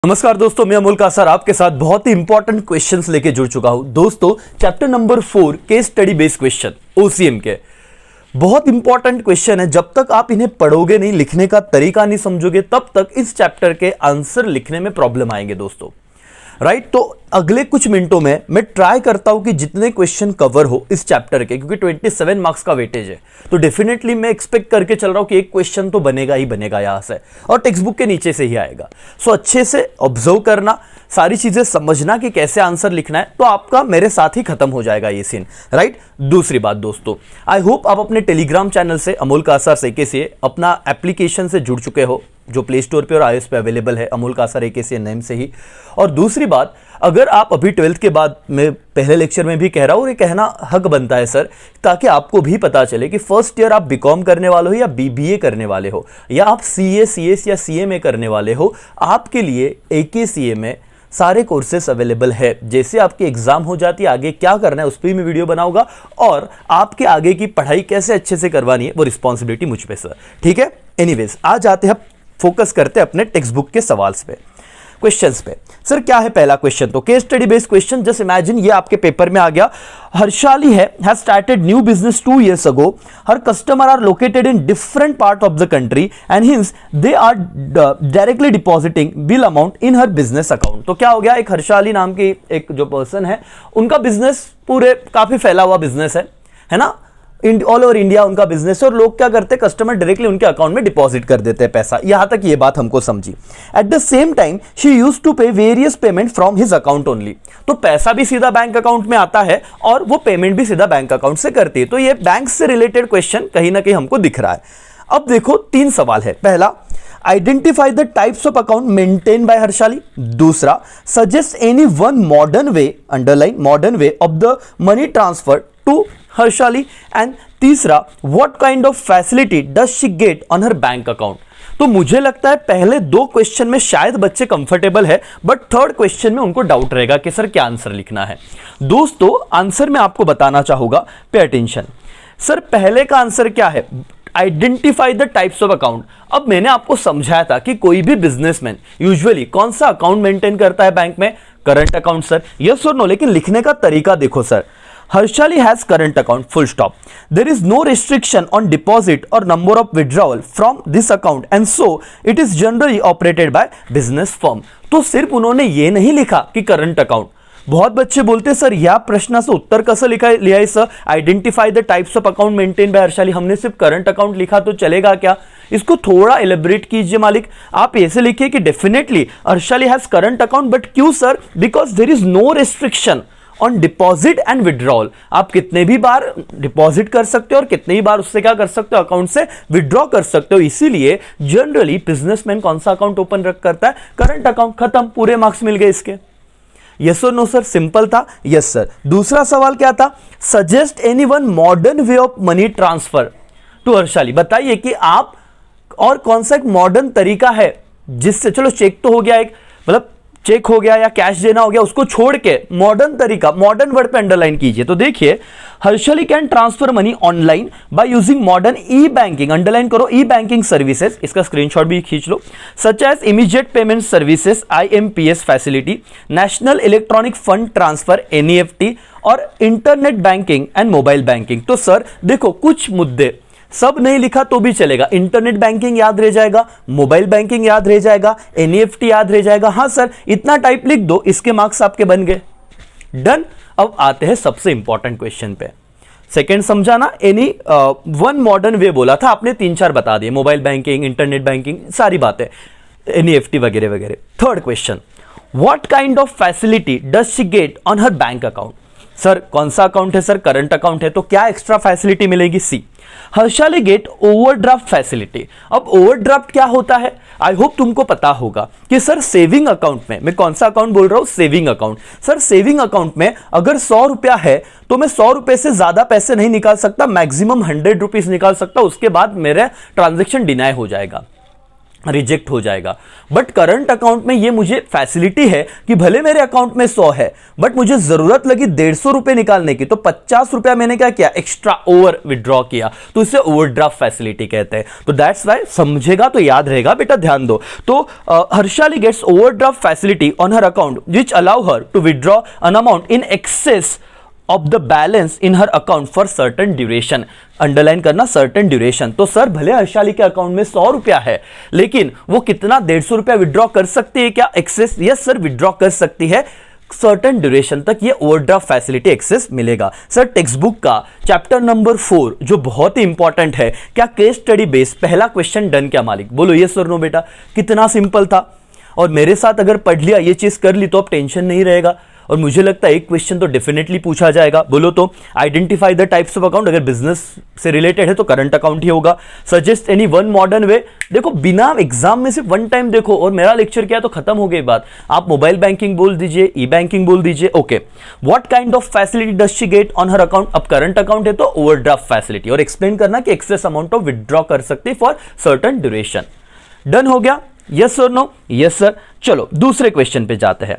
नमस्कार दोस्तों, मैं अमोल कासर आपके साथ बहुत ही इंपॉर्टेंट क्वेश्चंस लेके जुड़ चुका हूं। दोस्तों, chapter number 4 case study based question OCM के बहुत इंपॉर्टेंट क्वेश्चन है। जब तक आप इन्हें पढ़ोगे नहीं, लिखने का तरीका नहीं समझोगे, तब तक इस चैप्टर के आंसर लिखने में प्रॉब्लम आएंगे दोस्तों। राइट, तो अगले कुछ मिनटों में मैं ट्राई करता हूं कि जितने क्वेश्चन कवर हो इस चैप्टर के, क्योंकि 27 मार्क्स का वेटेज है, तो डेफिनेटली मैं एक्सपेक्ट करके चल रहा हूं कि एक क्वेश्चन तो बनेगा ही बनेगा यहां से, और टेक्स्ट बुक के नीचे से ही आएगा। सो अच्छे से ऑब्जर्व करना, सारी चीजें समझना कि कैसे आंसर लिखना है, तो आपका मेरे साथ ही खत्म हो जाएगा ये सीन। राइट, दूसरी बात दोस्तों, आई होप आप अपने टेलीग्राम चैनल से अमोल कासर AKCA अपना एप्लीकेशन से जुड़ चुके हो, जो प्ले स्टोर पे और iOS पे अवेलेबल है, अमोल कासर AKCA नेम से ही। और दूसरी बात, अगर आप अभी 12th के बाद, मैं पहले लेक्चर में भी कह रहा हूं, ये कहना हक बनता है सर, ताकि आपको भी पता चले कि फर्स्ट ईयर आप बीकॉम करने वाले हो या BBA करने वाले हो, या आप CA CS या CMA करने वाले हो, आपके लिए AKCA में सारे कोर्सेस अवेलेबल है। जैसे आपकी एग्जाम हो जाती है, आगे क्या करना है उस पर भी मैं वीडियो बनाऊंगा, और आपके आगे की पढ़ाई कैसे अच्छे से करवानी है वो रिस्पॉन्सिबिलिटी मुझ पे सर। ठीक है, एनीवेज आ जाते हैं, फोकस करते हैं अपने टेक्स्ट बुक के सवाल पे, क्वेश्चंस पे। सर क्या है पहला क्वेश्चन? तो case study based question. Just imagine ये आपके पेपर में आ गया। Harshali has started new business 2 years ago. Her customer are located in different part of the country and hence they are directly depositing bill amount in her business account. तो क्या हो गया, एक हर्षाली नाम की एक जो पर्सन है, उनका बिजनेस पूरे काफी फैला हुआ बिजनेस है ना, ऑल ओवर इंडिया उनका बिजनेस है, और लोग क्या करते हैं, कस्टमर डायरेक्टली उनके अकाउंट में डिपॉजिट कर देते हैं पैसा। यहां तक ये बात हमको समझी। At the same time she used to pay various payment from his account only. तो पैसा भी सीधा बैंक अकाउंट में आता है और वो पेमेंट भी सीधा बैंक अकाउंट से करती है। तो ये बैंक से रिलेटेड क्वेश्चन कहीं ना कहीं हमको दिख रहा है। अब देखो 3 सवाल है। पहला, identify the types of account maintain by Harshali. दूसरा, suggest any one modern way, underline modern way of the money transfer to Harshali. And तीसरा, what kind of facility does she get on her bank account. तो मुझे लगता है पहले 2 question में शायद बच्चे कंफर्टेबल है, बट थर्ड क्वेश्चन में उनको डाउट रहेगा कि सर क्या आंसर लिखना है। दोस्तों, आंसर मैं आपको बताना चाहूंगा, पे अटेंशन। सर पहले का आंसर क्या है? Identify the types of account. अब मैंने आपको समझाया था कि कोई भी बिजनेसमैन यूजुअली कौन सा अकाउंट मेंटेन करता है बैंक में? करंट अकाउंट सर, यस और नो। लेकिन लिखने का तरीका देखो sir, Harshali has current account, full stop. There is no restriction on deposit or number of withdrawal from this account and so it is generally operated by business firm. तो सिर्फ उन्होंने ये नहीं लिखा कि करंट अकाउंट। बहुत बच्चे बोलते सर या प्रश्न से उत्तर कैसे लिया है sir, identify the types of account maintain by Harshali, हमने सिर्फ करंट अकाउंट लिखा तो चलेगा क्या? इसको थोड़ा एलिब्रेट कीजिए मालिक। आप ऐसे लिखिए कि definitely Harshali has current account, but क्यों sir? Because there is no restriction on deposit and withdrawal. आप कितने भी बार डिपॉजिट कर सकते हो और कितने ही बार उससे क्या कर सकते हो, अकाउंट से विड्रॉ कर सकते हो। इसीलिए जनरली बिजनेसमैन कौन सा अकाउंट ओपन करता है? Current account. खत्म, पूरे मार्क्स मिल गए इसके। यस और नो सर, सिंपल था। Yes sir. दूसरा सवाल क्या था? Suggest any one modern way of money transfer to Harshali. बताइए कि आप और कौन सा एक मॉडर्न तरीका है जिससे, चलो चेक तो हो गया, एक मतलब चेक हो गया या कैश देना हो गया, उसको छोड़ के मॉडर्न तरीका, मॉडर्न वर्ड पे अंडरलाइन कीजिए। तो देखिए, Harshali can transfer money online by using modern e banking, underline करो, ई बैंकिंग सर्विसेज, इसका स्क्रीनशॉट भी खींच लो, such as immediate payment services IMPS facility, national electronic fund transfer NEFT, और internet banking and mobile banking. तो sir देखो, कुछ मुद्दे सब नहीं लिखा तो भी चलेगा। इंटरनेट बैंकिंग याद रह जाएगा, मोबाइल बैंकिंग याद रह जाएगा, NEFT याद रह जाएगा। हाँ सर, इतना टाइप लिख दो, इसके मार्क्स आपके बन गए। डन। अब आते हैं सबसे इंपॉर्टेंट क्वेश्चन पे। सेकंड समझाना, एनी वन मॉडर्न वे बोला था आपने, 3-4 बता दिए, मोबाइल बैंकिंग, इंटरनेट बैंकिंग, सारी बातें, NEFT वगैरह वगैरह। Third question, what kind of facility does she get on her bank account. Sir कौन सा अकाउंट है? सर करंट अकाउंट है, तो क्या एक्स्ट्रा फैसिलिटी मिलेगी? सी, हर्षाली गेट ओवरड्राफ्ट फैसिलिटी। अब ओवरड्राफ्ट क्या होता है? आई होप तुमको पता होगा कि सर सेविंग अकाउंट में, मैं कौन सा अकाउंट बोल रहा हूं? Saving account. Sir saving account में अगर 100 रुपया है तो मैं 100 रुपए से ज्यादा पैसे नहीं निकाल सकता, मैक्सिमम 100 रुपीज निकाल सकता, उसके बाद मेरा ट्रांजेक्शन डिनाई हो जाएगा। रिजेक्ट हो जाएगा। बट करंट अकाउंट में ये मुझे फैसिलिटी है कि भले मेरे अकाउंट में 100 है बट मुझे जरूरत लगी 150 रुपए निकालने की, तो 50 रुपया मैंने क्या किया, एक्स्ट्रा ओवर विड्रॉ किया, तो इसे ओवरड्राफ्ट फैसिलिटी कहते हैं। तो दैट्स वाई, समझेगा तो याद रहेगा बेटा, ध्यान दो। तो Harshali gets overdraft facility on her account which allow her to withdraw an amount in excess of the balance in her account for certain duration. Underline करना, सर्टन ड्यूरेशन। तो सर भले हर्षाली के अकाउंट में 100 रुपया है लेकिन वो कितना 150 रुपया विड्रॉ कर सकती है क्या, एक्सेस? यस सर, विड्रॉ कर सकती है सर्टन ड्यूरेशन तक, ये ओवरड्राफ्ट फैसिलिटी एक्सेस मिलेगा। सर टेक्स्ट बुक का चैप्टर नंबर 4 जो बहुत ही इंपॉर्टेंट है, क्या केस स्टडी बेस पहला क्वेश्चन डन क्या मालिक? बोलो यस और नो बेटा। कितना सिंपल था, और मेरे साथ अगर पढ़ लिया, ये चीज कर ली तो अब टेंशन नहीं रहेगा। और मुझे लगता है एक क्वेश्चन तो डेफिनेटली पूछा जाएगा। बोलो तो, identify the types of account, अगर बिजनेस से रिलेटेड है तो करंट अकाउंट ही होगा। सजेस्ट एनी वन मॉडर्न वे, देखो बिना एग्जाम में सिर्फ वन टाइम देखो और मेरा लेक्चर क्या है तो खत्म हो गई बात। आप मोबाइल बैंकिंग बोल दीजिए, ई बैंकिंग बोल दीजिए, okay. What kind of facility does she get on her account? अब करंट अकाउंट है तो ओवरड्राफ्ट फैसिलिटी, और एक्सप्लेन करना कि एक्सेस अमाउंट ऑफ विड्रॉ कर सकते फॉर सर्टन ड्यूरेशन। डन हो गया, यस और नो? Yes sir. चलो दूसरे क्वेश्चन पे जाते हैं।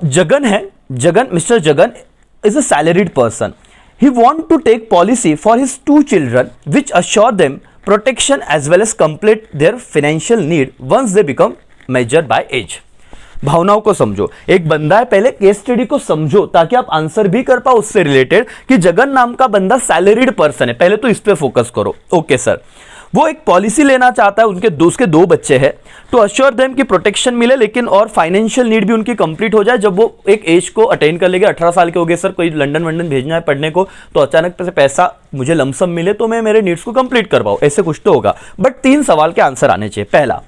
जगन है, Jagan, mister Jagan is a salaried person. He want to take policy for his 2 children which assure them protection as well as complete their financial need once they become mature by age. भावनाओं को समझो, एक बंदा है, पहले केस स्टडी को समझो ताकि आप आंसर भी कर पाओ उससे रिलेटेड कि जगन नाम का बंदा सैलरीड पर्सन है, पहले तो इस पे फोकस करो। ओके सर, वो एक पॉलिसी लेना चाहता है, उसके 2 बच्चे हैं, तो अश्योर देम की प्रोटेक्शन मिले लेकिन और फाइनेंशियल नीड भी उनकी कंप्लीट हो जाए जब वो एक एज को अटेन कर लेंगे। 18 साल के हो गए सर, कोई लंदन वंडन भेजना है पढ़ने को, तो अचानक से पैसा मुझे लमसम मिले तो मैं मेरे नीड्स को कंप्लीट कर पाऊं, ऐसे कुछ तो होगा। बट 3 सवाल के आंसर आने चाहिए। पहला,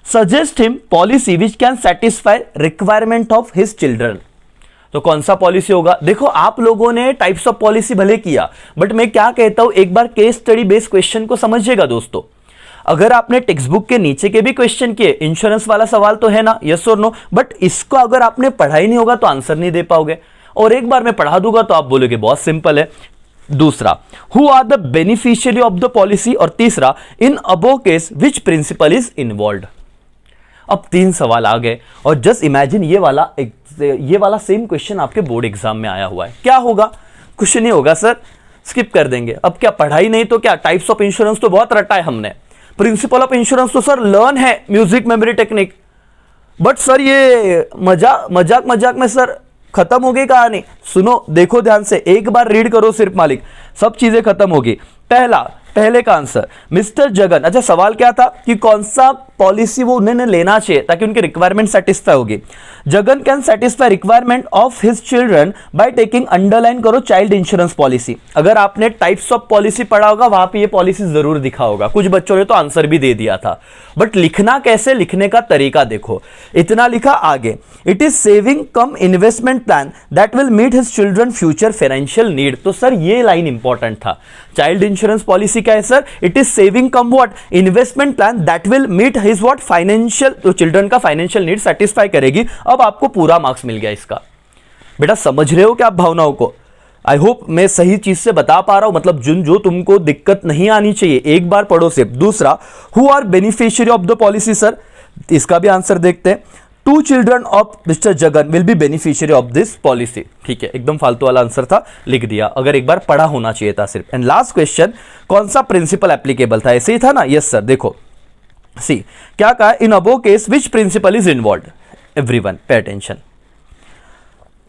suggest him policy which can satisfy requirement of his children. तो कौन सा पॉलिसी होगा? देखो आप लोगों ने टाइप्स ऑफ पॉलिसी भले किया बट मैं क्या कहता हूं, एक बार केस स्टडी बेस्ड क्वेश्चन को समझिएगा दोस्तों। अगर आपने टेक्स्ट बुक के नीचे के भी क्वेश्चन किए, इंश्योरेंस वाला सवाल तो है ना, यस और नो, बट इसको अगर आपने पढ़ा ही नहीं होगा तो आंसर नहीं दे पाओगे, और एक बार मैं पढ़ा दूंगा तो आप बोलोगे बहुत सिंपल है। दूसरा, who are the beneficiary of the policy, और तीसरा, in above case which principle is involved. अब 3 सवाल आ गए, और जस्ट इमेजिन ये वाला सेम क्वेश्चन आपके बोर्ड एग्जाम में आया हुआ है, क्या होगा? कुछ नहीं होगा सर, स्किप कर देंगे। अब क्या पढ़ाई नहीं तो क्या, टाइप्स ऑफ इंश्योरेंस तो बहुत रटा है हमने, प्रिंसिपल ऑफ इंश्योरेंस तो सर लर्न है, music memory technique, but sir ये मजाक में सर खत्म हो गई कहानी। सुनो, देखो ध्यान से, एक बार रीड करो सिर्फ मालिक, सब चीजें खत्म होगी। पहले का आंसर मिस्टर जगन, अच्छा सवाल क्या था कि कौन सा पॉलिसी वो उन्हें लेना चाहिए ताकि उनकी रिक्वायरमेंट सेटिस्फाई होगी। Jagan can satisfy requirement of his children by taking, underline करो, चाइल्ड इंश्योरेंस पॉलिसी। अगर आपने टाइप्स ऑफ पॉलिसी पढ़ा होगा वहां पे ये पॉलिसी जरूर दिखा होगा, कुछ बच्चों ने तो आंसर भी दे दिया था, बट लिखना कैसे, लिखने का तरीका देखो। इतना लिखा आगे, it is saving cum investment plan that will meet his children future financial need. तो सर ये लाइन इंपॉर्टेंट था। चाइल्ड इंश्योरेंस पॉलिसी क्या है sir? It is saving cum what, investment plan that will meet his what, financial, तो children का financial need satisfy करेगी। अब आपको पूरा मार्क्स मिल गया इसका। बेटा समझ रहे हो क्या आप भावनाओं को? आई होप मैं सही चीज से बता पा रहा हूं, मतलब जो तुमको दिक्कत नहीं आनी चाहिए, एक बार पढ़ो सिर्फ। दूसरा, who are beneficiary of the policy sir, इसका भी आंसर देखते हैं। 2 children of mister Jagan will be beneficiary of this policy. ठीक है, एकदम फालतू वाला आंसर था, लिख दिया, अगर एक बार पढ़ा होना चाहिए था सिर्फ। एंड लास्ट क्वेश्चन, कौन सा प्रिंसिपल एप्लीकेबल था? ऐसे ही था ना? Yes sir. देखो सी क्या कहा, in above case which principle is involved, everyone pay attention.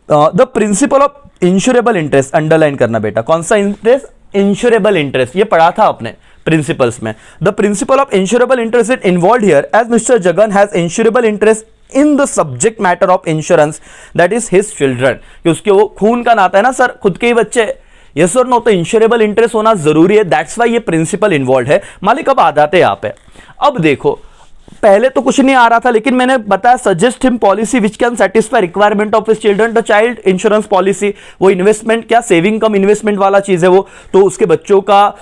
The principle of insurable interest, underline करना बेटा, कौन सा इंटरेस्ट? इंश्योरेबल इंटरेस्ट, ये पढ़ा था आपने प्रिंसिपल्स में। The principle of insurable interest is involved here as mister Jagan has insurable interest in the subject matter of insurance that is his children, कि उसके वो खून का नाता है ना सर, खुद के ही बच्चे। यस और नो? तो इंश्योरेबल इंटरेस्ट होना जरूरी है, दैट्स वाई ये प्रिंसिपल इन्वॉल्व है। मालिक अब आ जाते हैं यहाँ पे। अब देखो, पहले तो कुछ नहीं आ रहा था लेकिन मैंने बताया, suggest him policy which can satisfy requirement of his children, the child insurance policy. वो इन्वेस्टमेंट क्या, सेविंग कम इन्वेस्टमेंट वाला चीज है वो, तो उसके बच्चों का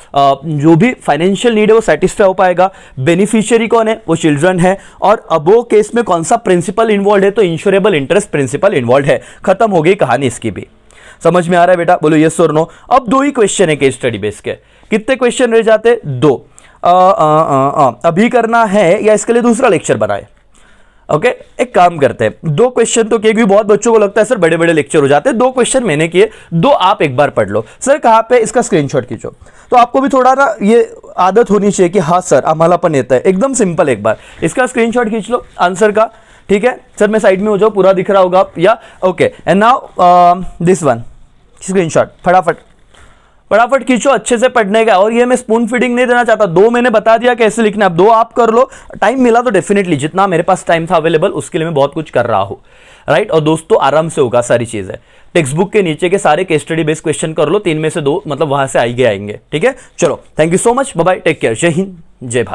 जो भी फाइनेंशियल नीड है वो सेटिस्फाई हो पाएगा। बेनिफिशियरी कौन है? वो चिल्ड्रन है। और अबो केस में कौन सा प्रिंसिपल इन्वॉल्व है? तो इंश्योरेबल इंटरेस्ट प्रिंसिपल इन्वॉल्व है। खत्म हो गई कहानी इसकी भी। समझ में आ रहा है बेटा? बोलो यस और नो। अब 2 ही क्वेश्चन है केस स्टडी बेस के। कितने क्वेश्चन रह जाते? 2। अभी करना है या इसके लिए दूसरा लेक्चर बनाए? ओके एक काम करते हैं, 2 क्वेश्चन तो किए, क्योंकि बहुत बच्चों को लगता है सर बड़े बड़े लेक्चर हो जाते हैं। 2 क्वेश्चन मैंने किए, 2 आप एक बार पढ़ लो। सर कहाँ पे? इसका स्क्रीनशॉट खींचो। तो आपको भी थोड़ा ना ये आदत होनी चाहिए कि हाँ सर आम्हाला पण येत है। एकदम सिंपल, एक बार इसका स्क्रीनशॉट खींच लो आंसर का, ठीक है सर मैं साइड में हो जाऊँ, पूरा दिख रहा होगा आप या okay. And now this one screenshot फटाफट खींचो अच्छे से पढ़ने का। और ये मैं स्पून फीडिंग नहीं देना चाहता, 2 मैंने बता दिया कैसे लिखना है, अब 2 आप कर लो। टाइम मिला तो डेफिनेटली, जितना मेरे पास टाइम था अवेलेबल उसके लिए मैं बहुत कुछ कर रहा हूं, राइट। और दोस्तों आराम से होगा सारी चीजें। टेक्स्ट बुक के नीचे के सारे केस स्टडी बेस्ड क्वेश्चन कर लो, 3 में से 2 मतलब वहां से आएंगे, ठीक है। चलो thank you so much, bye bye, take care, जय हिंद जय भारत।